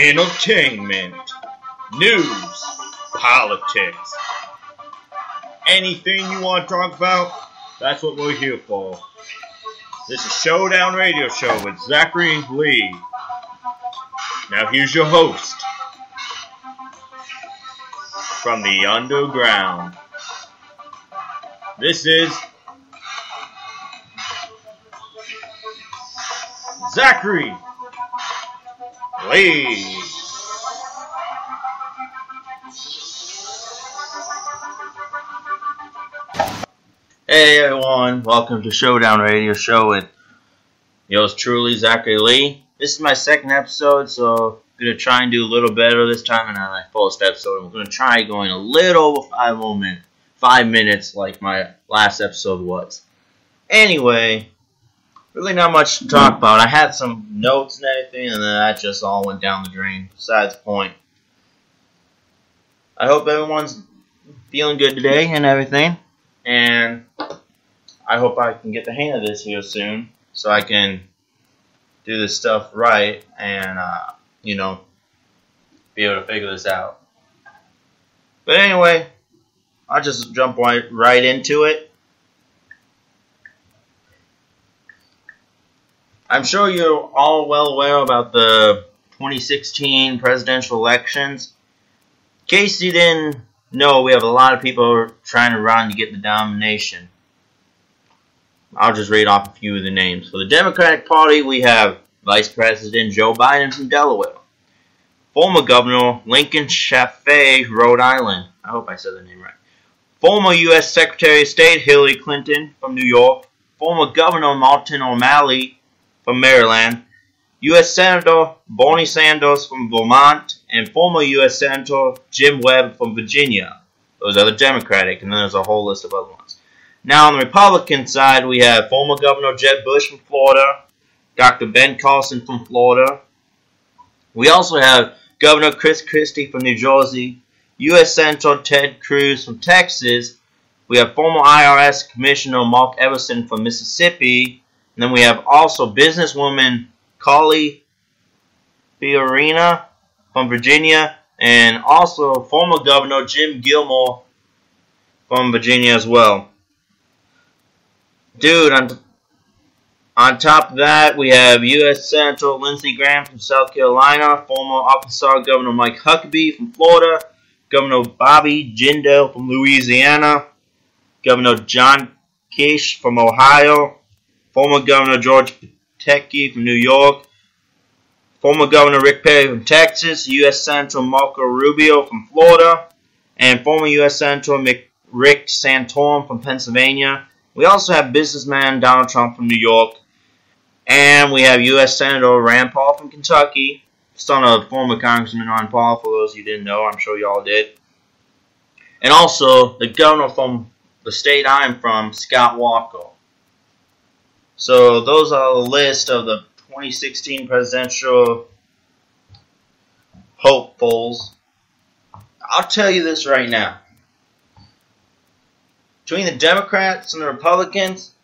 entertainment, news, politics. Anything you want to talk about, that's what we're here for. This is Showdown Radio Show with Zachary Lee. Now here's your host from the underground. This is Zachary Lee. Hey everyone, welcome to Showdown Radio Show with yours truly, Zachary Lee. This is my second episode, so I'm going to try and do a little better this time than my first episode. I'm going to try going a little over 5 minutes like my last episode was. Anyway, really not much to talk about. I had some notes and everything, and then that just all went down the drain. Besides the point. I hope everyone's feeling good today and everything. And I hope I can get the hang of this here soon, so I can do this stuff right and, be able to figure this out. But anyway, I'll just jump right into it. I'm sure you're all well aware about the 2016 presidential elections. In case you didn't know, we have a lot of people trying to run to get the nomination. I'll just read off a few of the names. For the Democratic Party, we have Vice President Joe Biden from Delaware. Former Governor Lincoln Chafee, Rhode Island. I hope I said the name right. Former U.S. Secretary of State Hillary Clinton from New York. Former Governor Martin O'Malley from Maryland. U.S. Senator Bernie Sanders from Vermont. And former U.S. Senator Jim Webb from Virginia. Those are the Democratic, and then there's a whole list of other ones. Now on the Republican side, we have former Governor Jeb Bush from Florida. Dr. Ben Carson from Florida. We also have Governor Chris Christie from New Jersey. U.S. Senator Ted Cruz from Texas. We have former IRS Commissioner Mark Everson from Mississippi. And then we have also businesswoman Carly Fiorina from Virginia. And also former Governor Jim Gilmore from Virginia as well. Dude, on top of that, we have U.S. Senator Lindsey Graham from South Carolina, former Arkansas Governor Mike Huckabee from Florida, Governor Bobby Jindal from Louisiana, Governor John Kish from Ohio, former Governor George Pateki from New York, former Governor Rick Perry from Texas, U.S. Senator Marco Rubio from Florida, and former U.S. Senator Rick Santorum from Pennsylvania. We also have businessman Donald Trump from New York. And we have U.S. Senator Rand Paul from Kentucky, son of former Congressman Rand Paul, for those you didn't know, I'm sure you all did. And also the governor from the state I'm from, Scott Walker. So those are the list of the 2016 presidential hopefuls. I'll tell you this right now. Between the Democrats and the Republicans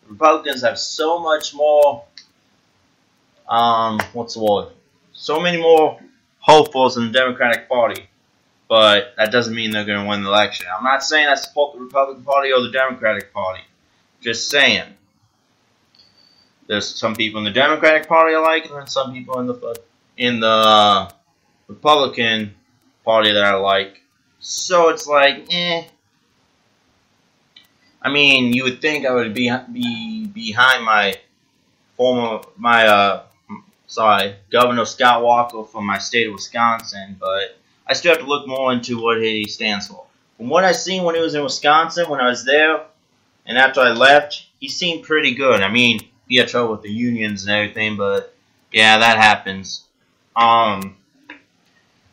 have so much more, so many more hopefuls in the Democratic Party. But that doesn't mean they're going to win the election. I'm not saying I support the Republican Party or the Democratic Party. Just saying. There's some people in the Democratic Party I like, and then some people in the Republican Party that I like. So it's like, I mean, you would think I would be behind Governor Scott Walker from my state of Wisconsin, but I still have to look more into what he stands for. From what I seen when he was in Wisconsin, when I was there, and after I left, he seemed pretty good. I mean, he had trouble with the unions and everything, but yeah, that happens. Then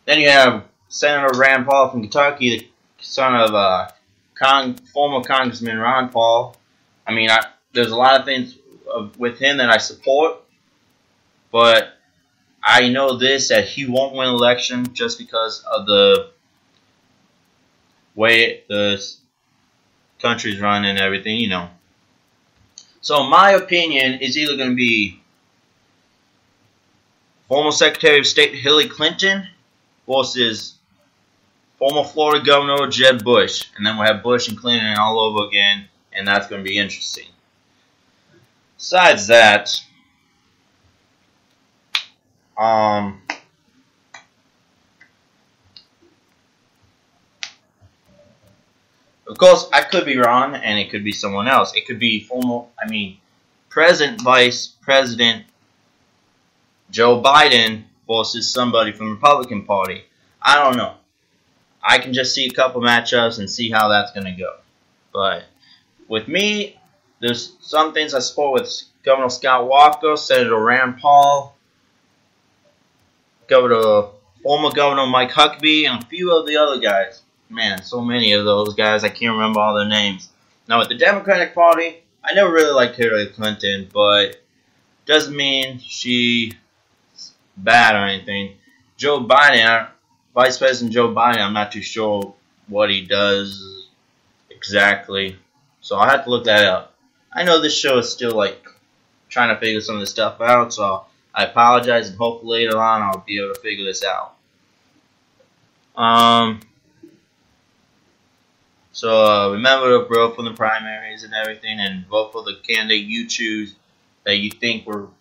you have Senator Rand Paul from Kentucky, the son of former Congressman Ron Paul. I mean, there's a lot of things with him that I support, but I know that he won't win an election just because of the way the country's run and everything, you know. So my opinion is either going to be former Secretary of State Hillary Clinton versus former Florida Governor Jeb Bush. And then we'll have Bush and Clinton all over again, and that's going to be interesting. Besides that, of course, I could be wrong, and it could be someone else. It could be President, Vice President Joe Biden versus somebody from the Republican Party. I don't know. I can just see a couple matchups and see how that's going to go. But with me, there's some things I support with Governor Scott Walker, Senator Rand Paul, former Governor Mike Huckabee, and a few of the other guys. Man, so many of those guys, I can't remember all their names. Now, with the Democratic Party, I never really liked Hillary Clinton, but doesn't mean she's bad or anything. Joe Biden, Vice President Joe Biden, I'm not too sure what he does exactly, so I'll have to look that up. I know this show is still, trying to figure some of this stuff out, so I apologize, and hopefully later on I'll be able to figure this out. So remember to vote for the primaries and everything, and vote for the candidate you choose that you think will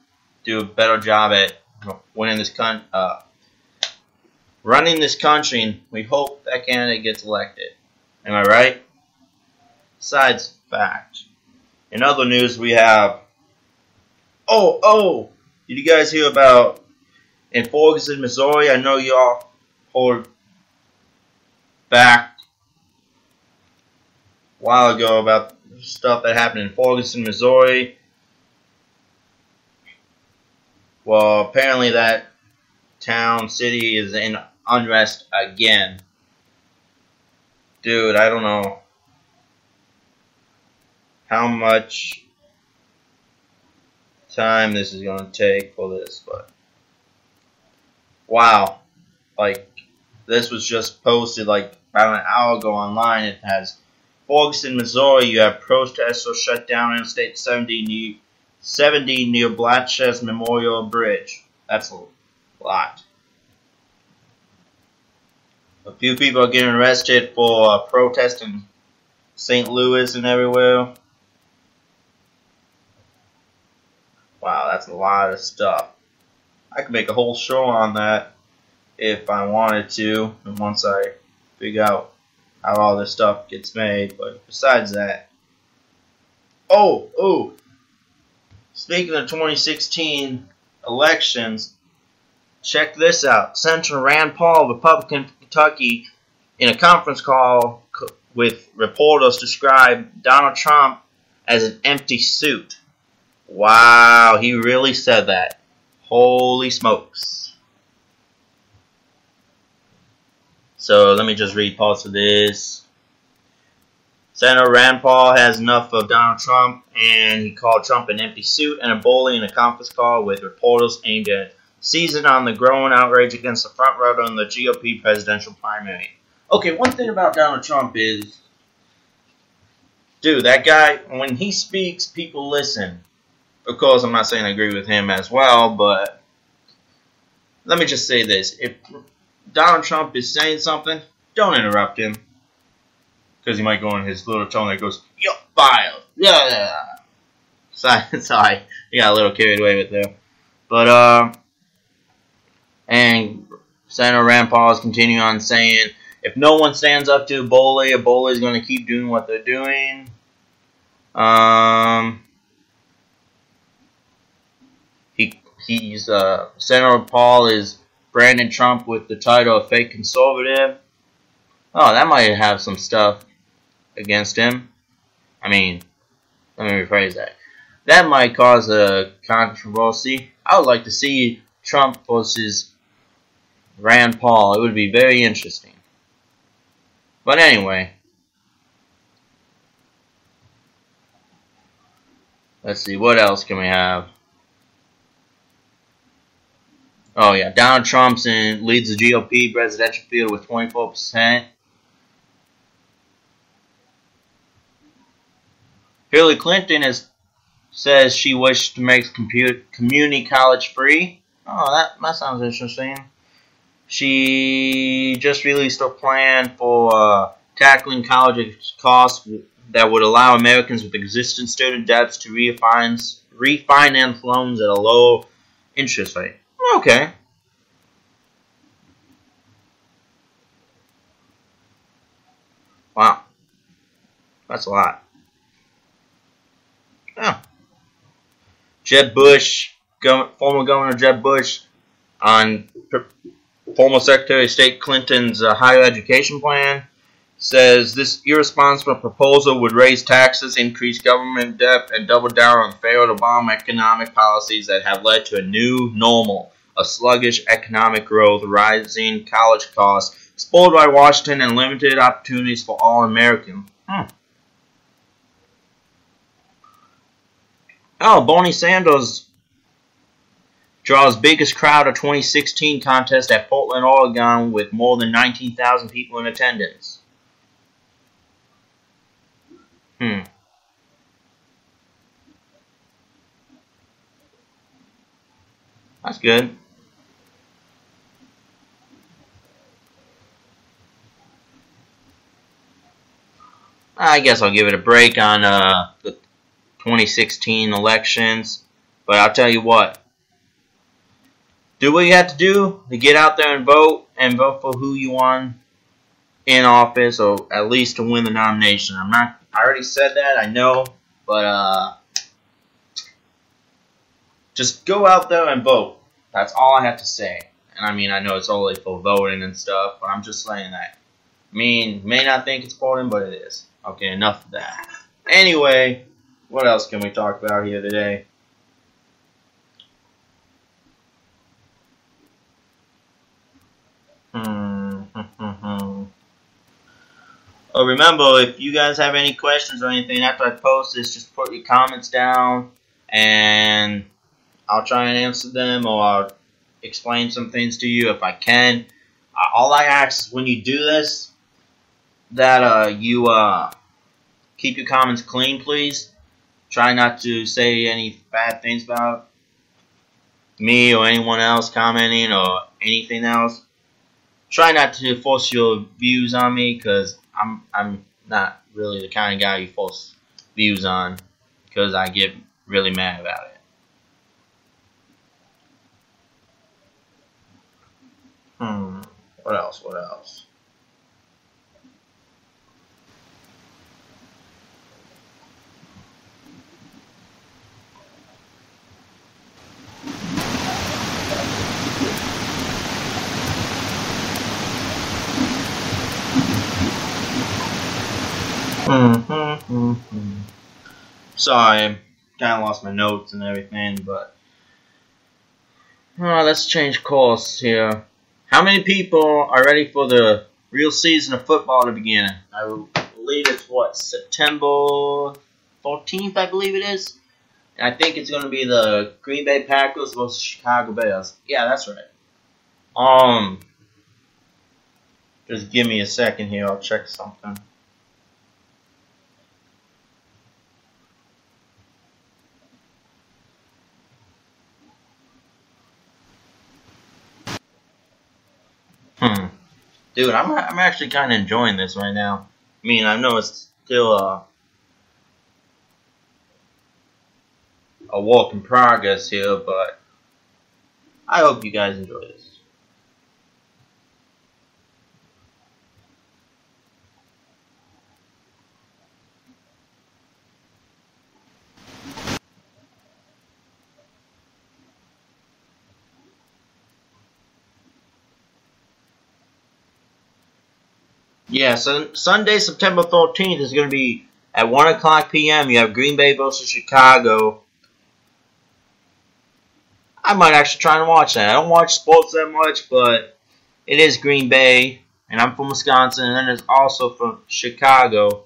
do a better job at winning this running this country, and we hope that candidate gets elected. Am I right? Besides fact, in other news we have. Did you guys hear about in Ferguson, Missouri? I know y'all heard back a while ago about stuff that happened in Ferguson, Missouri. Well, apparently that city is in unrest again. Dude, I don't know how much time this is going to take for this, but wow. This was just posted about an hour ago online. It has Ferguson, Missouri. You have protesters shut down Interstate 70 near Blatch's Memorial Bridge. That's a lot. A few people are getting arrested for protesting St. Louis and everywhere. Wow, that's a lot of stuff. I could make a whole show on that if I wanted to, and once I figure out how all this stuff gets made. But besides that, speaking of 2016 elections, check this out. Senator Rand Paul, Republican from Kentucky, in a conference call with reporters, described Donald Trump as an empty suit. Wow, he really said that. Holy smokes. So let me just read parts of this. Senator Rand Paul has enough of Donald Trump, and he called Trump an empty suit and a bully in a conference call with reporters aimed at seizing on the growing outrage against the frontrunner in the GOP presidential primary. Okay, one thing about Donald Trump is, dude, that guy, when he speaks, people listen. Of course, I'm not saying I agree with him as well, but let me just say this. If Donald Trump is saying something, don't interrupt him. Because he might go in his little tone that goes, "You're fired." Yeah. Sorry. He got a little carried away with there. But, and Senator Rand Paul is continuing on saying, if no one stands up to a bully is going to keep doing what they're doing. Senator Paul is branding Trump with the title of fake conservative. Oh, that might have some stuff against him. Let me rephrase that. That might cause a controversy. I would like to see Trump versus Rand Paul. It would be very interesting. But anyway, let's see, what else can we have? Oh yeah, Donald Trump leads the GOP presidential field with 24%. Hillary Clinton says she wished to make community college free. Oh, that sounds interesting. She just released a plan for tackling college costs that would allow Americans with existing student debts to refinance loans at a low interest rate. Okay. Wow. That's a lot. Oh. Jeb Bush, former Governor Jeb Bush, on former Secretary of State Clinton's higher education plan, says this irresponsible proposal would raise taxes, increase government debt, and double down on failed Obama economic policies that have led to a new normal of sluggish economic growth, rising college costs, spoiled by Washington, and limited opportunities for all Americans. Oh, Bernie Sanders draws biggest crowd of 2016 contest at Portland, Oregon, with more than 19,000 people in attendance. That's good. I guess I'll give it a break on the 2016 elections, but I'll tell you what. Do what you have to do to get out there and vote for who you want in office, or at least to win the nomination. I already said that, I know, but just go out there and vote. That's all I have to say. And I mean, I know it's only for voting and stuff, but I'm just saying that. I mean, may not think it's important, but it is. Okay, enough of that. Anyway, what else can we talk about here today? Oh, remember, if you guys have any questions or anything after I post this, just put your comments down, and I'll try and answer them, or I'll explain some things to you if I can. All I ask is when you do this, that you keep your comments clean, please. Try not to say any bad things about me or anyone else commenting or anything else. Try not to force your views on me, because I'm not really the kind of guy you force views on, because I get really mad about it. What else? What else? Sorry, I kind of lost my notes and everything, but let's change course here. How many people are ready for the real season of football to begin? I believe it's September 14th, I believe it is. And I think it's going to be the Green Bay Packers versus Chicago Bears. Yeah, that's right. Just give me a second here. I'll check something. Dude, I'm actually kind of enjoying this right now. I mean, I know it's still a work in progress here, but I hope you guys enjoy this. Yeah, so Sunday, September 13th is going to be at 1 o'clock p.m. You have Green Bay versus Chicago. I might actually try and watch that. I don't watch sports that much, but it is Green Bay, and I'm from Wisconsin, and then it's also from Chicago,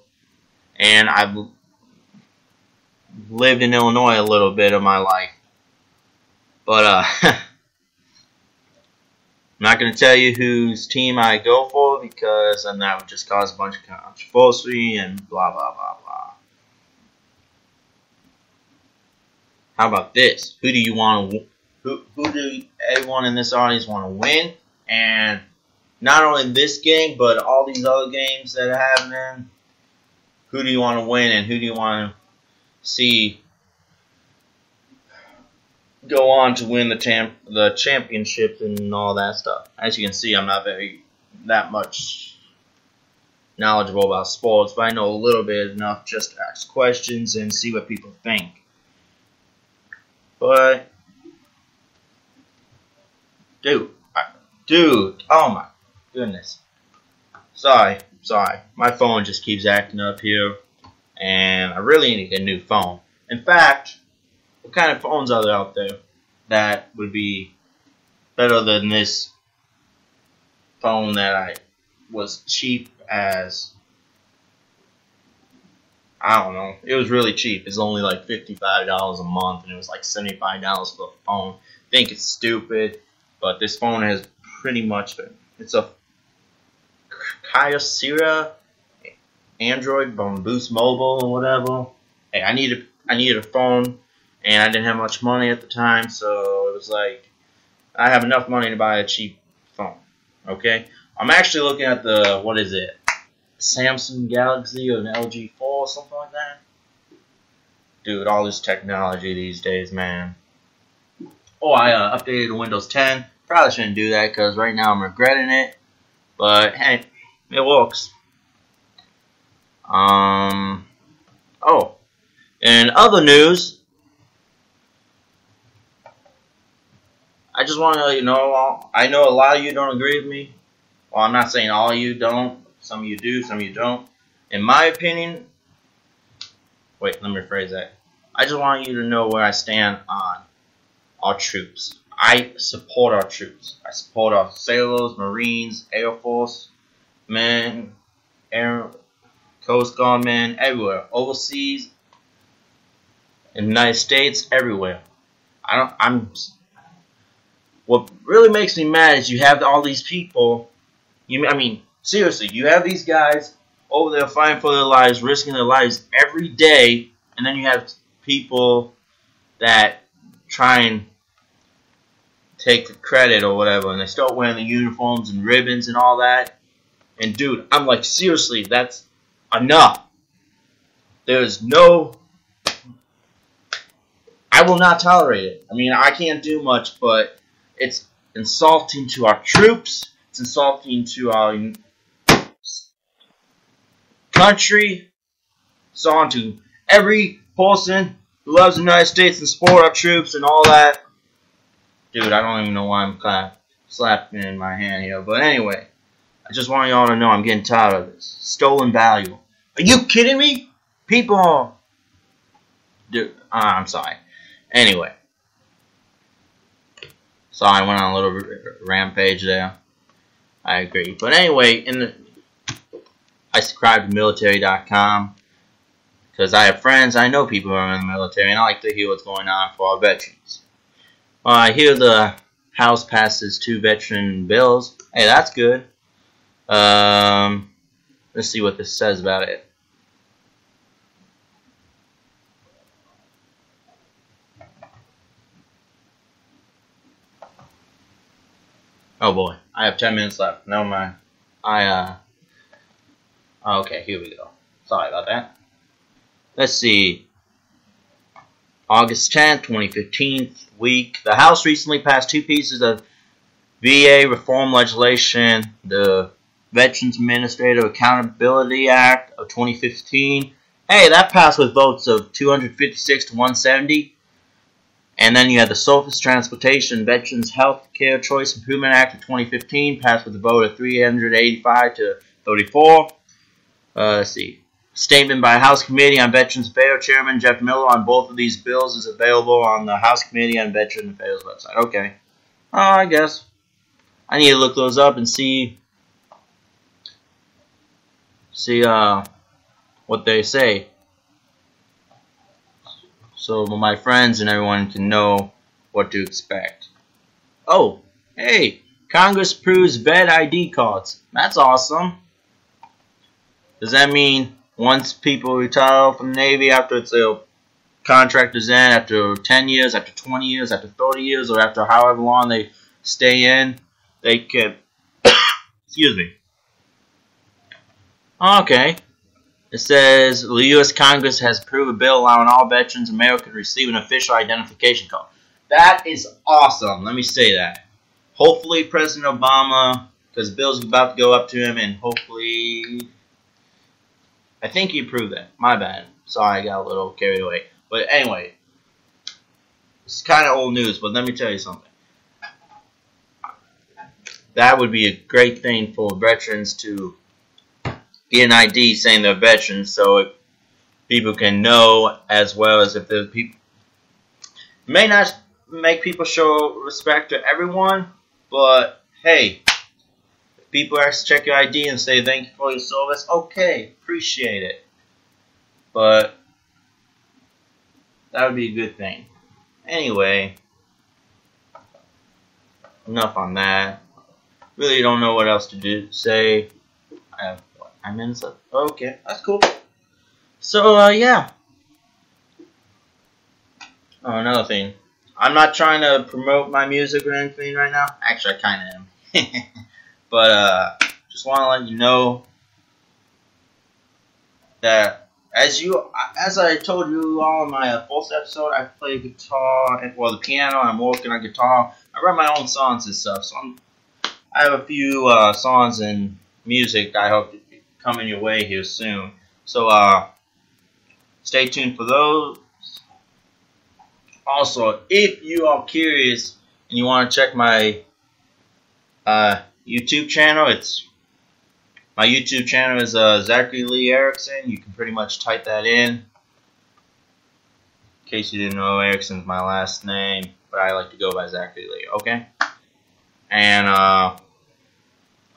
and I've lived in Illinois a little bit of my life. But I'm not going to tell you whose team I go for, because then that would just cause a bunch of controversy and blah, blah, blah, blah. How about this? Who do you want to? Who do everyone in this audience want to win? And not only this game, but all these other games that are happening. Who do you want to win, and who do you want to see go on to win the championship and all that stuff? As you can see, I'm not that much knowledgeable about sports, but I know a little bit enough just to ask questions and see what people think. But dude, oh my goodness. Sorry. My phone just keeps acting up here, and I really need a new phone. In fact, what kind of phones are there out there that would be better than this phone that was cheap as, I don't know. It was really cheap. It's only like $55 a month, and it was like $75 for a phone. I think it's stupid, but this phone has pretty much it's a Kyocera Android from Boost Mobile or whatever. Hey, I needed a phone, and I didn't have much money at the time, so it was like I have enough money to buy a cheap phone. Okay, I'm actually looking at the, what is it, Samsung Galaxy or an LG 4 or something like that. Dude, all this technology these days, man. Oh, I updated to Windows 10. Probably shouldn't do that because right now I'm regretting it. But hey, it works. Oh, in other news, I just want to let you know, I know a lot of you don't agree with me. Well, I'm not saying all of you don't. Some of you do, some of you don't. In my opinion, wait, let me rephrase that. I just want you to know where I stand on our troops. I support our troops. I support our sailors, Marines, Air Force, men, Coast Guard men, everywhere. Overseas, in the United States, everywhere. What really makes me mad is you have all these people. Seriously, you have these guys over there fighting for their lives, risking their lives every day, and then you have people that try and take the credit or whatever, and they start wearing the uniforms and ribbons and all that. And dude, I'm like, seriously, that's enough. There's no, I will not tolerate it. I mean, I can't do much, but it's insulting to our troops. It's insulting to our country. It's on to every person who loves the United States and support our troops and all that. Dude, I don't even know why I'm slapping in my hand here. But anyway, I just want y'all to know I'm getting tired of this. Stolen value. Are you kidding me? People. Dude, I'm sorry. Anyway. Sorry, I went on a little rampage there. I agree. But anyway, I subscribe to military.com because I have friends. I know people who are in the military, and I like to hear what's going on for our veterans. I hear the House passes 2 veteran bills. Hey, that's good. Let's see what this says about it. Oh boy, I have 10 minutes left. Never mind. Okay, here we go. Sorry about that. Let's see. August 10th, 2015 week. The House recently passed 2 pieces of VA reform legislation. The Veterans Administrative Accountability Act of 2015. Hey, that passed with votes of 256 to 170. And then you had the Surface Transportation Veterans Health Care Choice Improvement Act of 2015, passed with a vote of 385 to 34. Let's see. Statement by House Committee on Veterans Affairs Chairman Jeff Miller on both of these bills is available on the House Committee on Veterans Affairs website. Okay. I guess I need to look those up and see what they say, so my friends and everyone can know what to expect. Oh, hey, Congress approves vet ID cards. That's awesome. Does that mean once people retire from the Navy after their contract is in, after 10 years, after 20 years, after 30 years, or after however long they stay in, they can, excuse me. Okay. It says the U.S. Congress has approved a bill allowing all veterans in America to receive an official identification card. That is awesome. Let me say that. Hopefully President Obama, because the bill's about to go up to him, and hopefully, I think he approved that. My bad. Sorry, I got a little carried away. But anyway, it's kind of old news, but let me tell you something. That would be a great thing for veterans to get an ID saying they're veterans, so if people can know, as well as if there's people. It may not make people show respect to everyone, but hey, if people actually check your ID and say thank you for your service, okay, appreciate it. But that would be a good thing. Anyway, enough on that. Really don't know what else to say. I have, what, 9 minutes left? Okay, that's cool. So, yeah. Oh, another thing. I'm not trying to promote my music or anything right now. Actually, I kind of am. But, just want to let you know that as I told you all in my first episode, I play guitar, well, the piano, and I'm working on guitar. I write my own songs and stuff, so I have a few songs and music I hope to be coming your way here soon. So, stay tuned for those. Also, if you are curious and you want to check my YouTube channel, my YouTube channel is Zachary Lee Erickson. You can pretty much type that in case you didn't know, Erickson's my last name, but I like to go by Zachary Lee, okay? And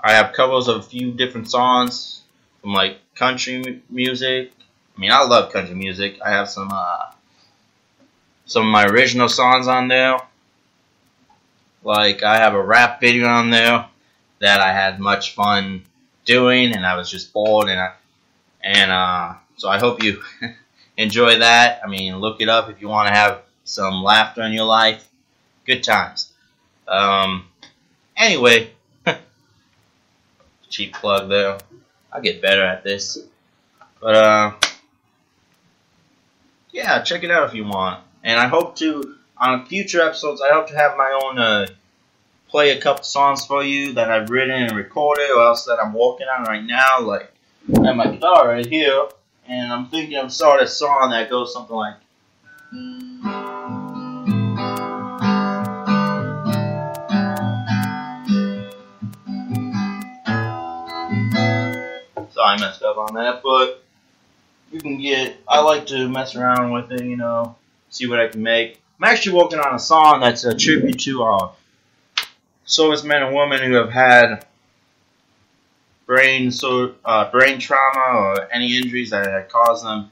I have covers of a few different songs from like country music. I mean, I love country music. I have some of my original songs on there. Like I have a rap video on there that I had much fun doing, and I was just bored, so I hope you enjoy that. I mean, look it up if you want to have some laughter in your life. Good times. Anyway, cheap plug there. I'll get better at this. But, yeah, check it out if you want. And I hope to, on future episodes, I hope to have my own, play a couple songs for you that I've written and recorded, or else that I'm working on right now. Like, I have my guitar right here, and I'm thinking of starting a song that goes something like, so I messed up on that, but you can I like to mess around with it, you know, see what I can make. I'm actually working on a song that's a tribute to servicemen and women who have had brain trauma or any injuries that had caused them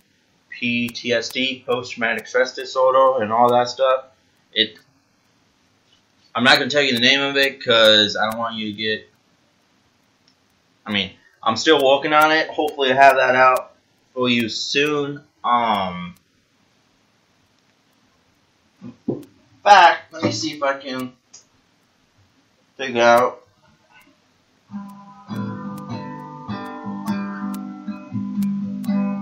PTSD, post-traumatic stress disorder, and all that stuff. I'm not going to tell you the name of it because I don't want you to get... I mean, I'm still working on it. Hopefully I'll have that out for you soon. In fact, let me see if I can figure out. I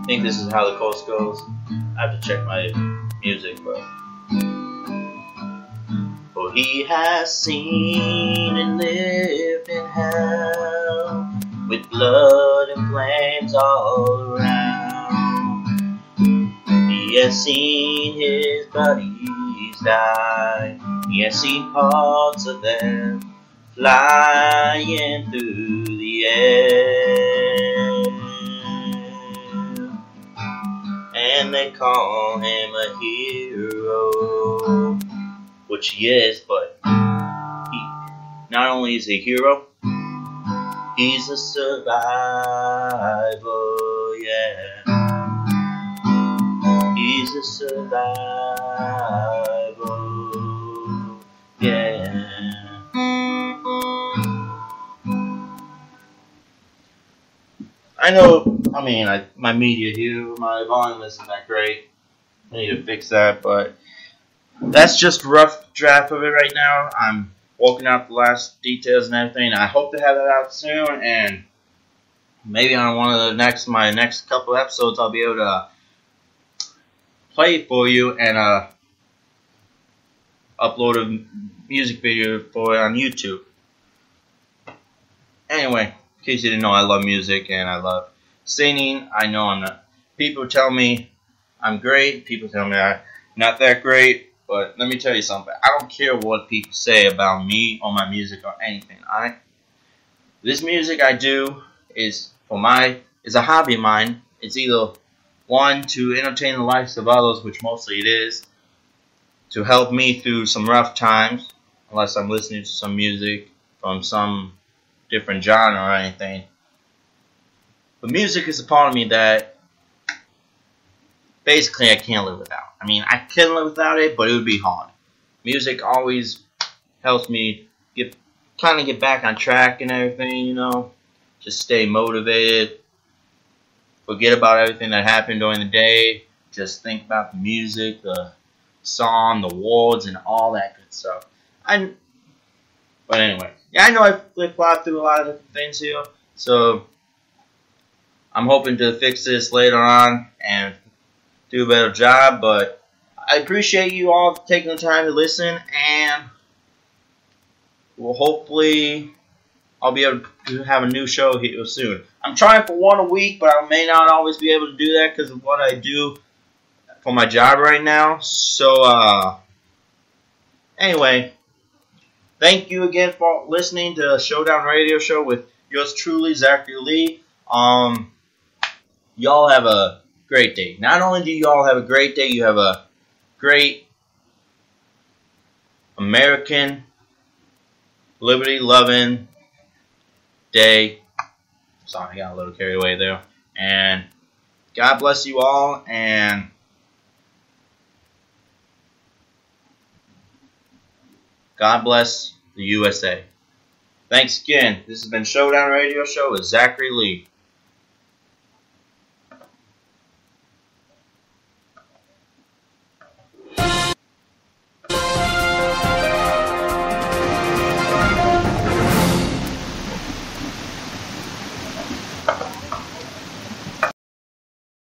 think this is how the chorus goes. I have to check my music, but for he has seen and lived in hell, with blood and flames all around. He has seen his buddies die. He has seen parts of them flying through the air, and they call him a hero, which he is, but he not only is he a hero, he's a survivor, yeah. He's a survivor, yeah. I know, I mean, my media here, my volume isn't that great. I need to fix that, but that's just a rough draft of it right now. I'm working out the last details and everything. I hope to have that out soon, and maybe on one of my next couple episodes, I'll be able to play it for you and upload a music video for it on YouTube. Anyway, in case you didn't know, I love music and I love singing. I know I'm not. People tell me I'm great. People tell me I'm not that great. But let me tell you something. I don't care what people say about me or my music or anything. This music I do is a hobby of mine. It's either one, to entertain the lives of others, which mostly it is, to help me through some rough times, unless I'm listening to some music from some different genre or anything. But music is a part of me that basically I can't live without. I mean, I can live without it, but it would be hard. Music always helps me get back on track and everything, you know. Just stay motivated. Forget about everything that happened during the day. Just think about the music, the song, the words, and all that good stuff. But anyway, yeah, I know I flip-flop through a lot of different things here, so I'm hoping to fix this later on and do a better job, but I appreciate you all taking the time to listen, and hopefully I'll be able to have a new show here soon. I'm trying for one a week, but I may not always be able to do that because of what I do for my job right now. So, anyway, thank you again for listening to the Showdown Radio Show with yours truly, Zachary Lee. Y'all have a great day. Not only do you all have a great day, you have a great American liberty-loving day. Sorry, I got a little carried away there. And God bless you all, and God bless the USA. Thanks again. This has been Showdown Radio Show with Zachary Lee.